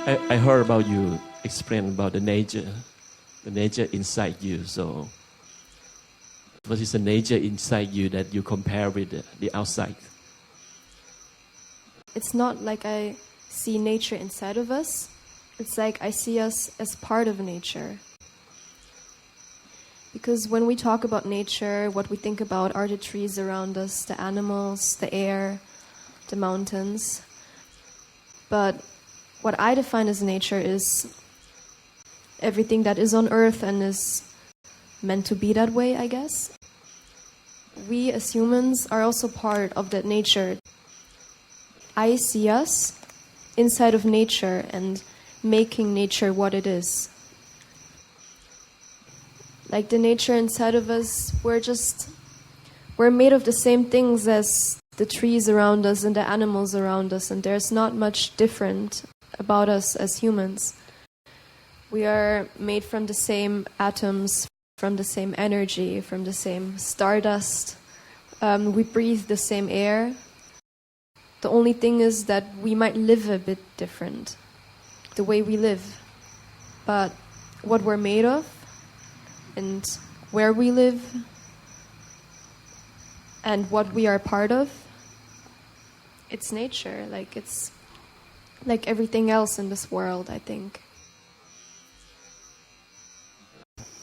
I heard about you explain about the nature inside you. So, what is the nature inside you that you compare with the outside? It's not like I see nature inside of us. It's like I see us as part of nature. Because when we talk about nature, what we think about are the trees around us, the animals, the air, the mountains. But what I define as nature is everything that is on earth and is meant to be that way, I guess. We as humans are also part of that nature. I see us inside of nature and making nature what it is. Like the nature inside of us, we're made of the same things as the trees around us and the animals around us, and there's not much different about us as humans. We are made from the same atoms, from the same energy, from the same stardust. We breathe the same air. The only thing is that we might live a bit different, the way we live. But what we're made of, and where we live, and what we are part of, it's nature. Like it's like everything else in this world, I think.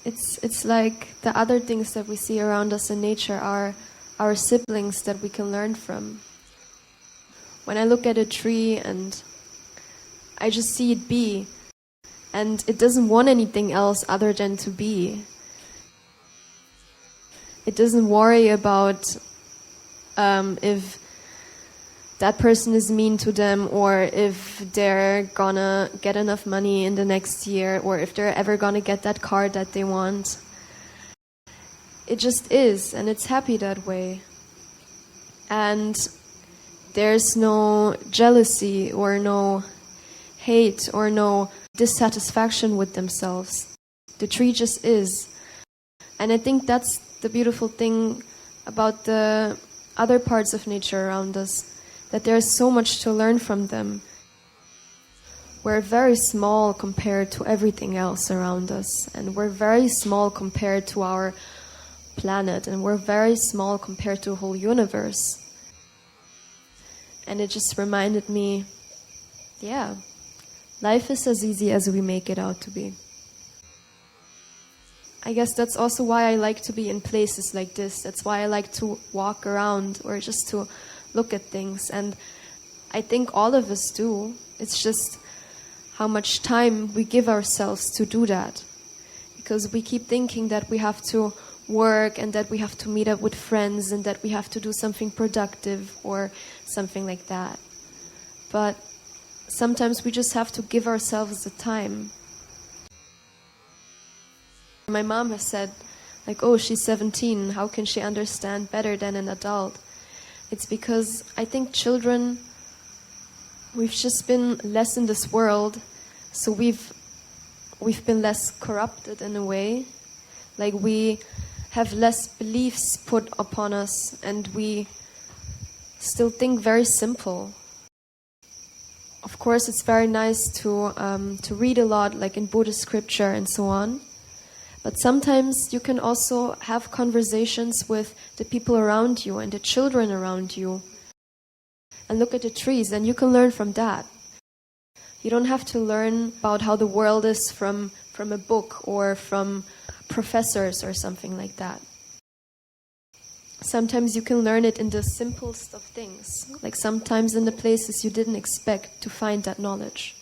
It's like the other things that we see around us in nature are our siblings that we can learn from. When I look at a tree and I just see it be, and it doesn't want anything else other than to be. It doesn't worry about if that person is mean to them, or if they're gonna get enough money in the next year, or if they're ever gonna get that car that they want. It just is, and it's happy that way. And there's no jealousy or no hate or no dissatisfaction with themselves. The tree just is. And I think that's the beautiful thing about the other parts of nature around us, that there's so much to learn from them. We're very small compared to everything else around us, and we're very small compared to our planet, and we're very small compared to the whole universe. And it just reminded me, yeah, life is as easy as we make it out to be. I guess that's also why I like to be in places like this. That's why I like to walk around or just to look at things. And I think all of us do. It's just how much time we give ourselves to do that. Because we keep thinking that we have to work and that we have to meet up with friends and that we have to do something productive or something like that. But sometimes we just have to give ourselves the time. My mom has said, like, oh, she's 17, how can she understand better than an adult? It's because I think children, we've just been less in this world, so we've been less corrupted in a way. Like we have less beliefs put upon us, and we still think very simple. Of course, it's very nice to read a lot, like in Buddhist scripture and so on. But sometimes you can also have conversations with the people around you and the children around you. And look at the trees, and you can learn from that. You don't have to learn about how the world is from a book or from professors or something like that. Sometimes you can learn it in the simplest of things, like sometimes in the places you didn't expect to find that knowledge.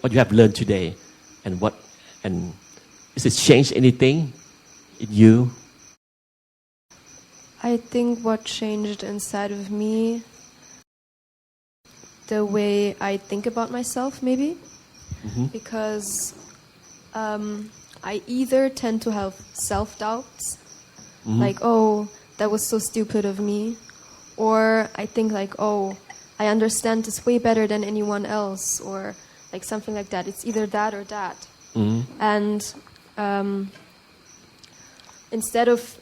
What you have learned today, and is it changed anything in you? I think what changed inside of me, the way I think about myself, maybe. Mm-hmm. Because I either tend to have self-doubts, mm-hmm. like, oh, that was so stupid of me, or I think like, oh, I understand this way better than anyone else, or like something like that. It's either that or that. Mm-hmm. And instead of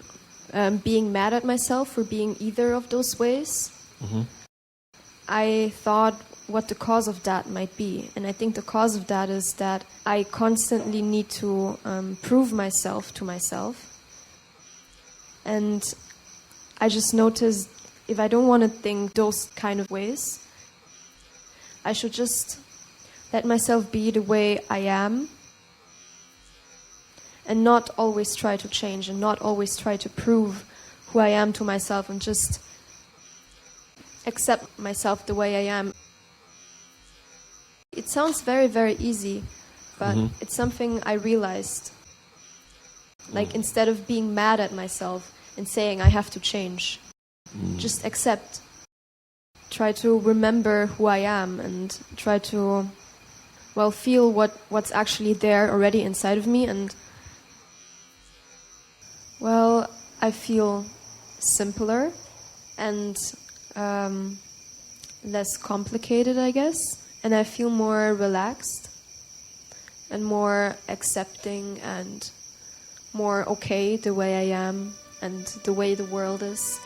being mad at myself for being either of those ways, mm-hmm. I thought what the cause of that might be. And I think the cause of that is that I constantly need to prove myself to myself. And I just noticed if I don't want to think those kind of ways, I should just let myself be the way I am and not always try to change and not always try to prove who I am to myself and just accept myself the way I am. It sounds very, very easy, but it's something I realized. Like instead of being mad at myself and saying I have to change, just accept. Try to remember who I am and try to, well, feel what's actually there already inside of me. And, well, I feel simpler and less complicated, I guess. And I feel more relaxed and more accepting and more okay the way I am and the way the world is.